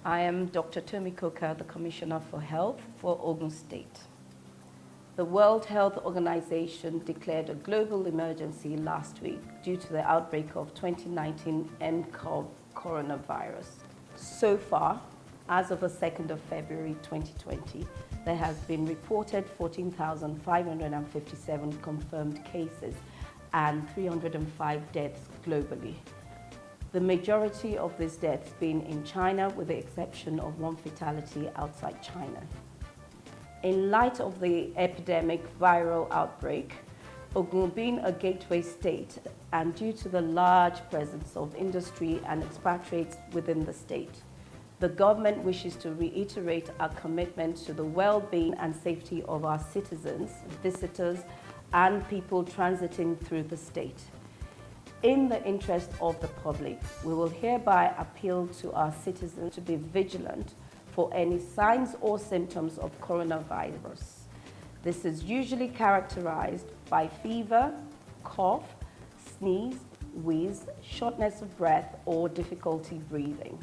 I am Dr. Tomi, the Commissioner for Health for Ogun State. The World Health Organization declared a global emergency last week due to the outbreak of 2019 nCoV coronavirus. So far, as of the 2nd of February 2020, there has been reported 14,557 confirmed cases and 305 deaths globally. The majority of these deaths being in China, with the exception of one fatality outside China. In light of the epidemic viral outbreak, Ogun being a gateway state and due to the large presence of industry and expatriates within the state, the government wishes to reiterate our commitment to the well-being and safety of our citizens, visitors, and people transiting through the state. In the interest of the public, we will hereby appeal to our citizens to be vigilant for any signs or symptoms of coronavirus. This is usually characterized by fever, cough, sneeze, wheeze, shortness of breath, or difficulty breathing.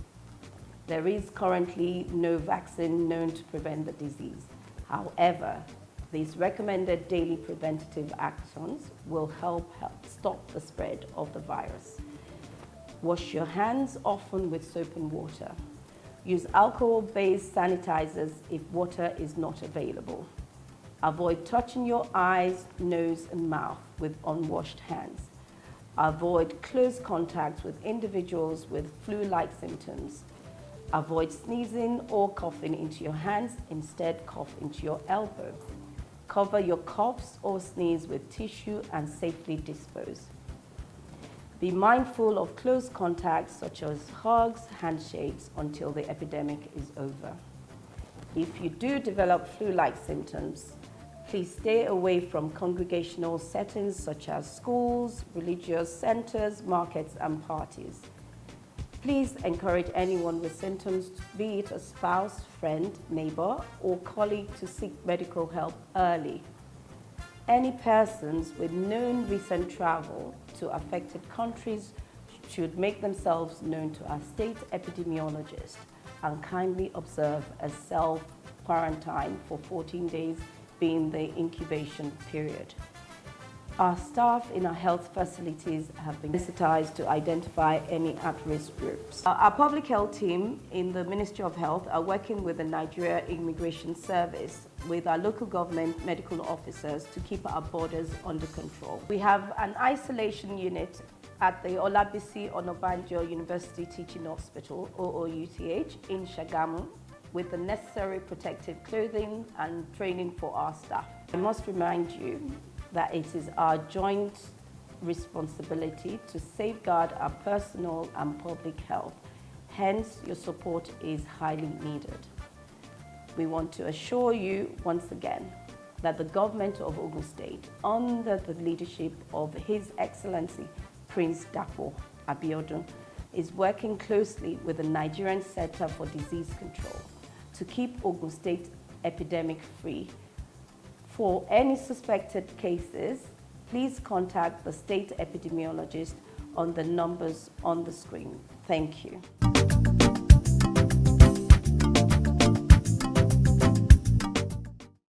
There is currently no vaccine known to prevent the disease. However, these recommended daily preventative actions will help stop the spread of the virus. Wash your hands often with soap and water. Use alcohol-based sanitizers if water is not available. Avoid touching your eyes, nose, and mouth with unwashed hands. Avoid close contact with individuals with flu-like symptoms. Avoid sneezing or coughing into your hands. Instead, cough into your elbow. Cover your coughs or sneeze with tissue and safely dispose. Be mindful of close contacts such as hugs, handshakes until the epidemic is over. If you do develop flu-like symptoms, please stay away from congregational settings such as schools, religious centers, markets, and parties. Please encourage anyone with symptoms, be it a spouse, friend, neighbor, or colleague, to seek medical help early. Any persons with known recent travel to affected countries should make themselves known to our state epidemiologist and kindly observe a self-quarantine for 14 days, being the incubation period. Our staff in our health facilities have been sensitized to identify any at-risk groups. Our public health team in the Ministry of Health are working with the Nigeria Immigration Service with our local government medical officers to keep our borders under control. We have an isolation unit at the Olabisi Onabanjo University Teaching Hospital, OOUTH, in Shagamu, with the necessary protective clothing and training for our staff. I must remind you that it is our joint responsibility to safeguard our personal and public health. Hence, your support is highly needed. We want to assure you once again that the government of Ogun State, under the leadership of His Excellency Prince Dapo Abiodun, is working closely with the Nigerian Center for Disease Control to keep Ogun State epidemic free. For any suspected cases, please contact the state epidemiologist on the numbers on the screen. Thank you.